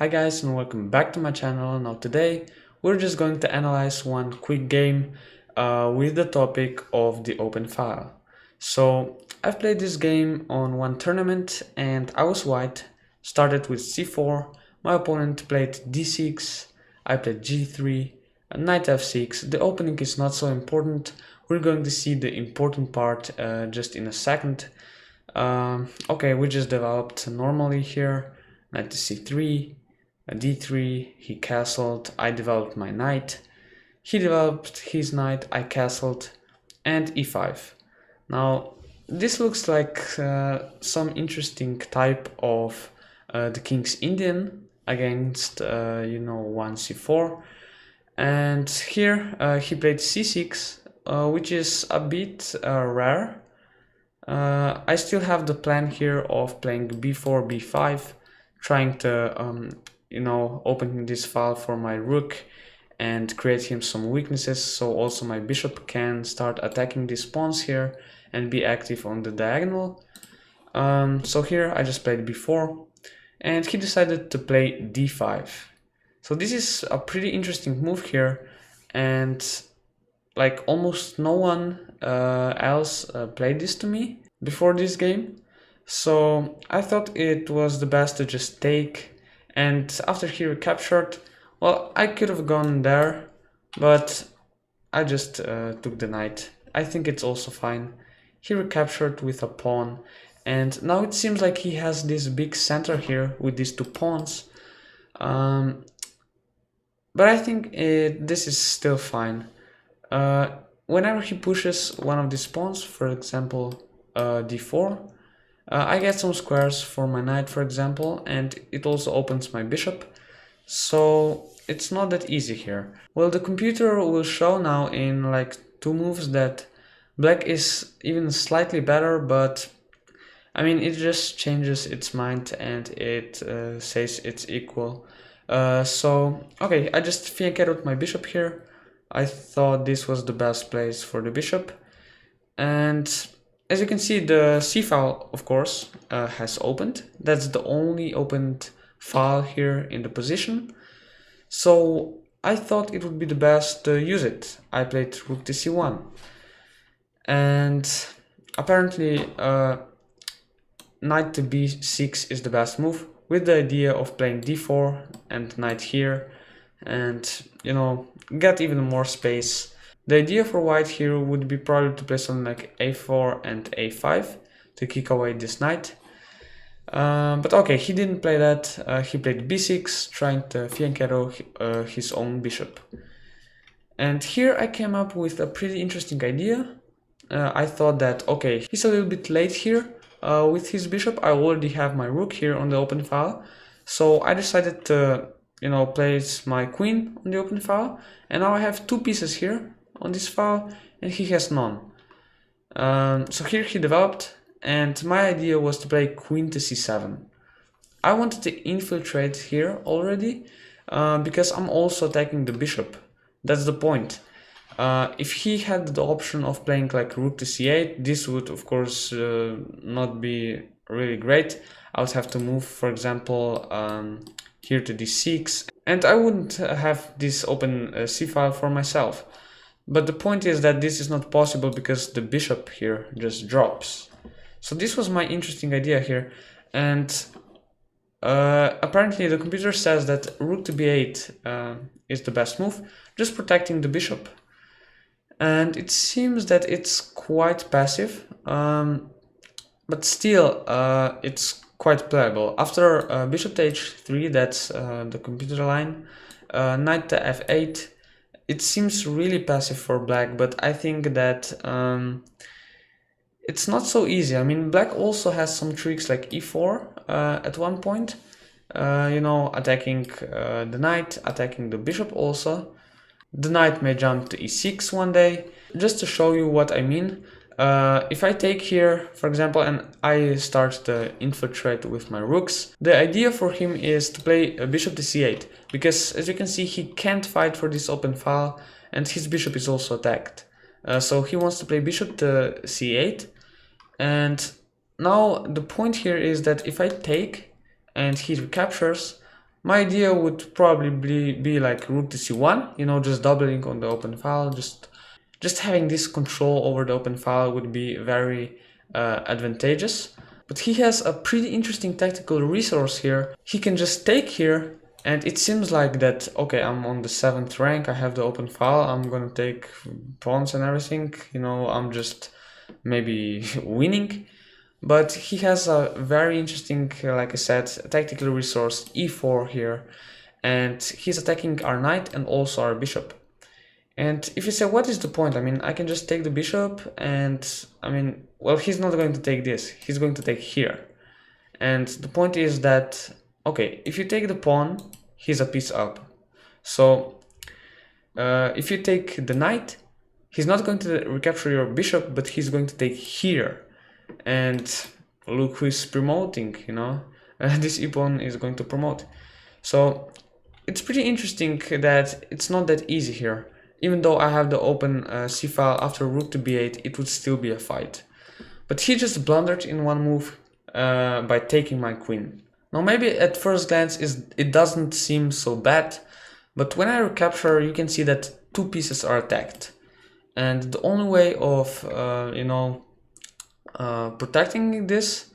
Hi guys and welcome back to my channel. Now today we're just going to analyze one quick game with the topic of the open file. So I've played this game on one tournament and I was white, started with c4, my opponent played d6, I played g3, knight f6. The opening is not so important, we're going to see the important part just in a second. Okay, we just developed normally here, knight to c3, d3, he castled, I developed my knight, he developed his knight, I castled, and e5. Now this looks like some interesting type of the King's Indian against one c4, and here he played c6, which is a bit rare. I still have the plan here of playing b4, b5, trying to open this file for my rook and create him some weaknesses, so also my bishop can start attacking these pawns here and be active on the diagonal. So here I just played b4 and he decided to play d5. So this is a pretty interesting move here, and like almost no one else played this to me before this game. So I thought it was the best to just take, and after he recaptured, well, I could have gone there, but I just took the knight. I think it's also fine. He recaptured with a pawn, and now it seems like he has this big center here with these two pawns. But I think this is still fine. Whenever he pushes one of these pawns, for example d4, I get some squares for my knight, for example, and it also opens my bishop, so it's not that easy here. Well, the computer will show now in like 2 moves that black is even slightly better, but I mean it just changes its mind and it says it's equal. So okay, I just fianchettoed my bishop here. I thought this was the best place for the bishop, and as you can see, the C file, of course, has opened. That's the only opened file here in the position. So I thought it would be the best to use it. I played rook to c1. And apparently knight to b6 is the best move, with the idea of playing d4 and knight here, and get even more space. The idea for white here would be probably to play something like a4 and a5 to kick away this knight. But okay, he didn't play that. He played b6, trying to fianchetto his own bishop. And here I came up with a pretty interesting idea. I thought that, okay, he's a little bit late here with his bishop. I already have my rook here on the open file. So I decided to, place my queen on the open file. And now I have 2 pieces here on this file, and he has none. So here he developed, and my idea was to play queen to c7. I wanted to infiltrate here already, because I'm also attacking the bishop. That's the point. If he had the option of playing like rook to c8, this would of course not be really great. I would have to move, for example, here to d6, and I wouldn't have this open c file for myself. But the point is that this is not possible because the bishop here just drops. So this was my interesting idea here, and apparently the computer says that rook to b8 is the best move, just protecting the bishop. And it seems that it's quite passive, but still it's quite playable. After bishop to h3, that's the computer line, knight to f8, it seems really passive for black, but I think that it's not so easy. I mean, black also has some tricks like e4 at one point, attacking the knight, attacking the bishop also. The knight may jump to e6 one day. Just to show you what I mean, if I take here, for example, and I start to infiltrate with my rooks, the idea for him is to play a bishop to c8, because as you can see, he can't fight for this open file, and his bishop is also attacked. So he wants to play bishop to c8, and now the point here is that if I take and he recaptures, My idea would probably be like rook to c1, you know, just doubling on the open file, just having this control over the open file would be very advantageous. But he has a pretty interesting tactical resource here. He can just take here, and it seems like that, okay, I'm on the 7th rank, I have the open file, I'm gonna take pawns and everything, you know, I'm just maybe winning. But he has a very interesting, like I said, tactical resource, e4 here, and he's attacking our knight and also our bishop. And if you say, what is the point? I mean, I can just take the bishop and, I mean, well, he's not going to take this. He's going to take here. And the point is that, okay, if you take the pawn, he's a piece up. So if you take the knight, he's not going to recapture your bishop, but he's going to take here. And look who is promoting, you know, this e-pawn is going to promote. So it's pretty interesting that it's not that easy here. Even though I have the open c-file after rook to b8, it would still be a fight. But he just blundered in one move by taking my queen. Now maybe at first glance it doesn't seem so bad, but when I recapture you can see that two pieces are attacked. And the only way of, protecting this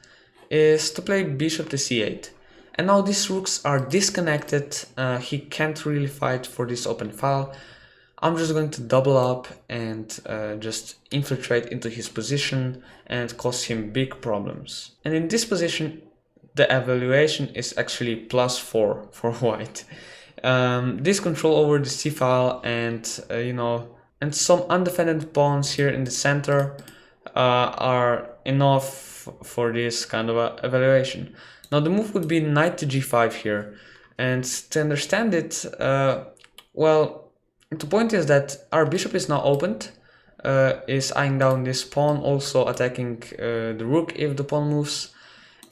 is to play bishop to c8. And now these rooks are disconnected, he can't really fight for this open file. I'm just going to double up and just infiltrate into his position and cause him big problems. And in this position, the evaluation is actually +4 for white. This control over the c-file and, and some undefended pawns here in the center are enough for this kind of a evaluation. Now the move would be knight to g5 here. And to understand it, well, the point is that our bishop is now opened, is eyeing down this pawn, also attacking the rook if the pawn moves.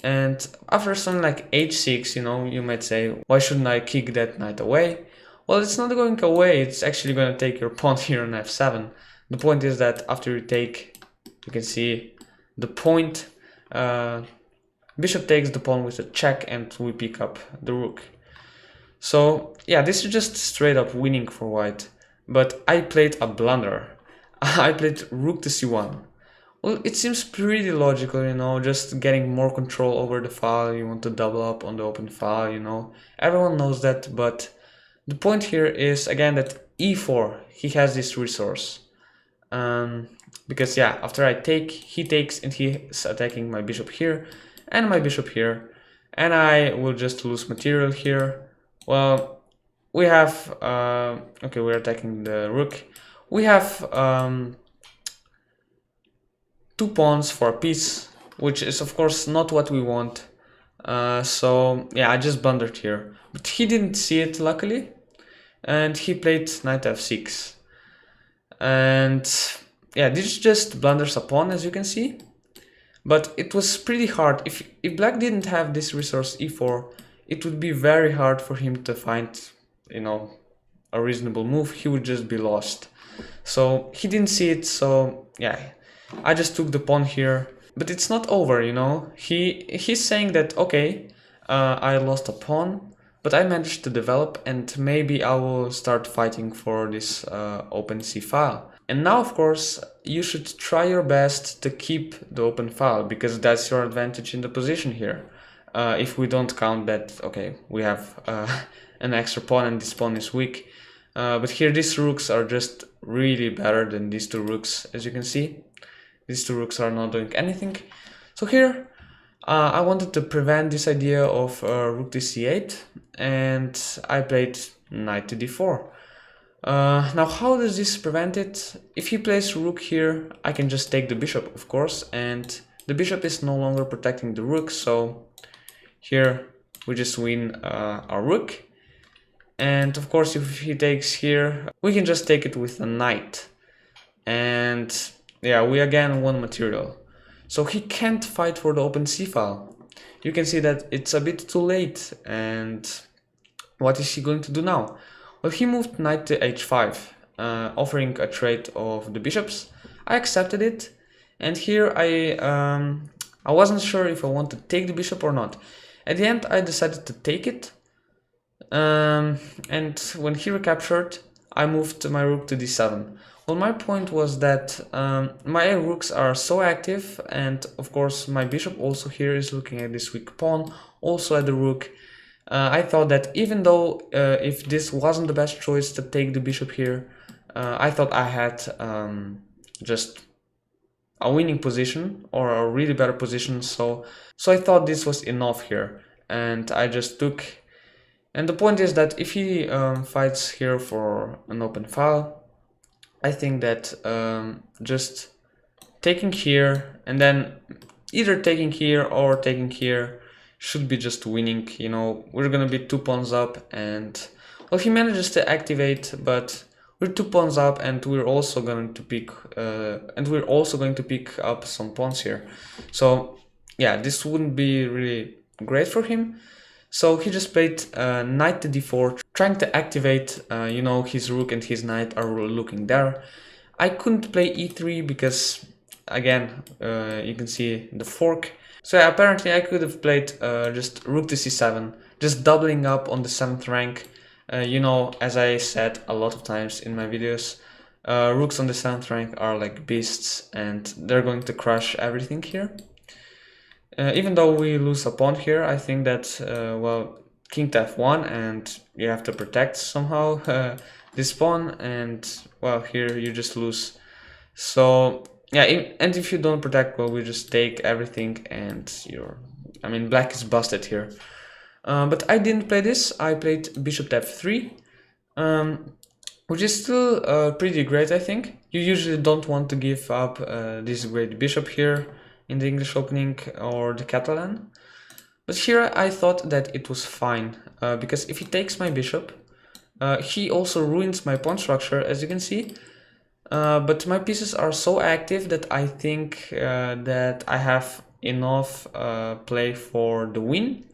And after something like h6, you know, you might say, why shouldn't I kick that knight away? Well, it's not going away, it's actually going to take your pawn here on f7. The point is that after you take, you can see the point, bishop takes the pawn with a check and we pick up the rook. So yeah, this is just straight up winning for white, but I played a blunder. I played rook to c1. Well, it seems pretty logical, you know, just getting more control over the file, you want to double up on the open file, you know, everyone knows that, but the point here is again that e4, he has this resource. Because yeah, after I take, he takes and he's attacking my bishop here and my bishop here, and I will just lose material here. Well, we have, okay, we're attacking the rook. We have 2 pawns for a piece, which is of course not what we want. So yeah, I just blundered here. But he didn't see it, luckily. And he played knight f6. And yeah, this just blunders a pawn, as you can see. But it was pretty hard. If black didn't have this resource e4, it would be very hard for him to find, you know, a reasonable move. He would just be lost. So he didn't see it, so yeah, I just took the pawn here. But it's not over, you know. He's saying that, okay, I lost a pawn, but I managed to develop and maybe I will start fighting for this open c-file. And now, of course, you should try your best to keep the open file, because that's your advantage in the position here. If we don't count that, okay, we have an extra pawn and this pawn is weak. But here these rooks are just really better than these 2 rooks, as you can see. These 2 rooks are not doing anything. So here, I wanted to prevent this idea of rook to c8, and I played knight to d4. Now, how does this prevent it? If he plays rook here, I can just take the bishop, of course, and the bishop is no longer protecting the rook, so here we just win our rook. And of course, if he takes here, we can just take it with a knight. And yeah, we again won material. So he can't fight for the open c-file. You can see that it's a bit too late. And what is he going to do now? Well, he moved knight to h5, offering a trade of the bishops. I accepted it. And here I wasn't sure if I want to take the bishop or not. At the end, I decided to take it. And when he recaptured, I moved my rook to d7. Well, my point was that my rooks are so active, and of course my bishop also here is looking at this weak pawn, also at the rook. I thought that even though if this wasn't the best choice to take the bishop here, I thought I had just a winning position or a really better position, so I thought this was enough here, and I just took. And the point is that if he fights here for an open file, I think that just taking here and then either taking here or taking here should be just winning. You know, we're gonna be 2 pawns up, and well, he manages to activate, but we're 2 pawns up, and we're also going to pick up some pawns here. So yeah, this wouldn't be really great for him. So he just played knight to d4, trying to activate, you know, his rook and his knight are looking there. I couldn't play e3 because, again, you can see the fork. So yeah, apparently I could have played just rook to c7, just doubling up on the 7th rank. You know, as I said a lot of times in my videos, rooks on the 7th rank are like beasts, and they're going to crush everything here. Even though we lose a pawn here, I think that, well, king to f1, and you have to protect somehow this pawn, and, well, here you just lose. So, yeah, and if you don't protect, well, we just take everything, and I mean, black is busted here. But I didn't play this. I played bishop to f3, which is still pretty great, I think. You usually don't want to give up this great bishop here in the English opening or the Catalan. But here I thought that it was fine, because if he takes my bishop, he also ruins my pawn structure, as you can see. But my pieces are so active that I think that I have enough play for the win.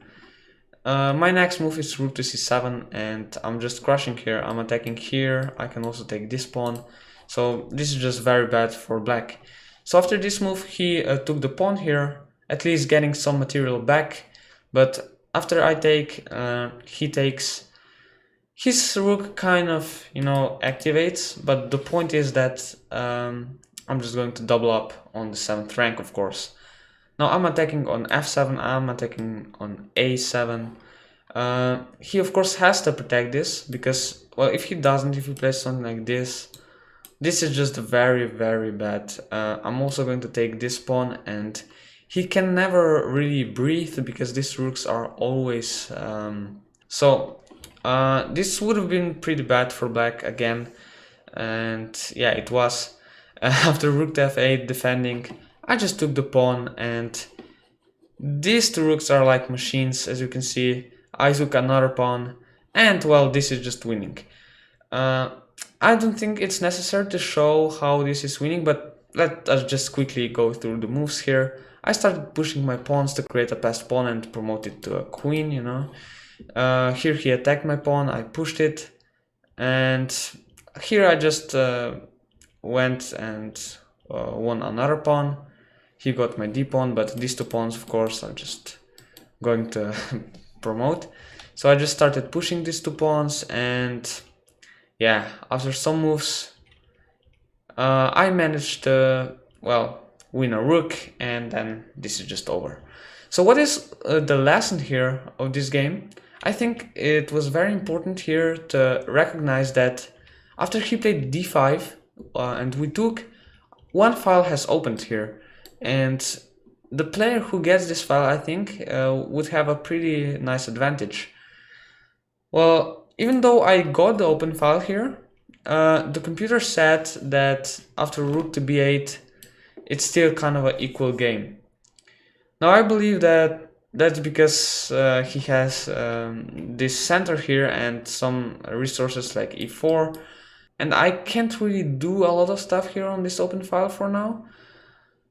My next move is rook to c7, and I'm just crushing here. I'm attacking here. I can also take this pawn. So this is just very bad for black. So after this move, he took the pawn here, at least getting some material back. But after I take, he takes. His rook kind of, you know, activates. But the point is that I'm just going to double up on the 7th rank, of course. Now I'm attacking on f7, I'm attacking on a7. He of course has to protect this, because, well, if he doesn't, if he plays something like this is just very, very bad. I'm also going to take this pawn, and he can never really breathe because these rooks are always... this would have been pretty bad for black again, and yeah, it was. After rook to f8 defending, I just took the pawn, and these 2 rooks are like machines, as you can see. I took another pawn, and, well, this is just winning. I don't think it's necessary to show how this is winning, but let us just quickly go through the moves here. I started pushing my pawns to create a passed pawn and promote it to a queen, you know. Here he attacked my pawn, I pushed it, and here I just went and won another pawn. He got my d pawn, but these 2 pawns, of course, are just going to promote. So I just started pushing these 2 pawns, and yeah, after some moves, I managed to, well, win a rook, and then this is just over. So what is the lesson here of this game? I think it was very important here to recognize that after he played d5 and we took, 1 file has opened here, and the player who gets this file, I think, would have a pretty nice advantage. Well, even though I got the open file here, the computer said that after rook to b8, it's still kind of an equal game. Now I believe that that's because he has this center here and some resources like e4, and I can't really do a lot of stuff here on this open file for now.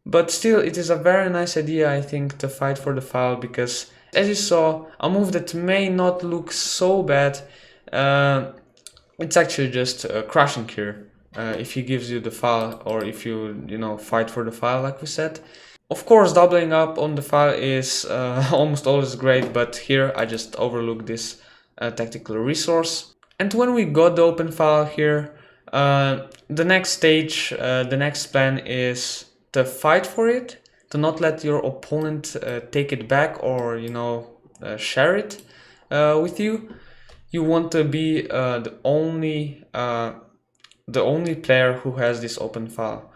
But still, it is a very nice idea, I think, to fight for the file, because as you saw, a move that may not look so bad, it's actually just crushing here if he gives you the file, or if you fight for the file, like we said. Of course, doubling up on the file is almost always great, but here I just overlooked this tactical resource. And when we got the open file here, the next stage, the next plan is to fight for it, to not let your opponent take it back or share it with you. You want to be the only player who has this open file.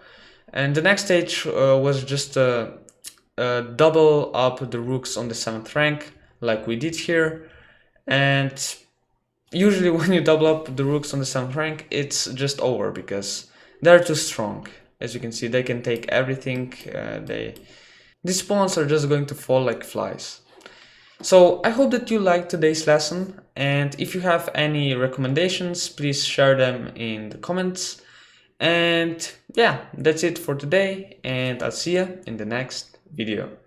And the next stage was just double up the rooks on the 7th rank, like we did here. And usually when you double up the rooks on the 7th rank, it's just over because they're too strong. As you can see, they can take everything. These spawns are just going to fall like flies. So I hope that you liked today's lesson, and if you have any recommendations, please share them in the comments. And yeah, that's it for today, and I'll see you in the next video.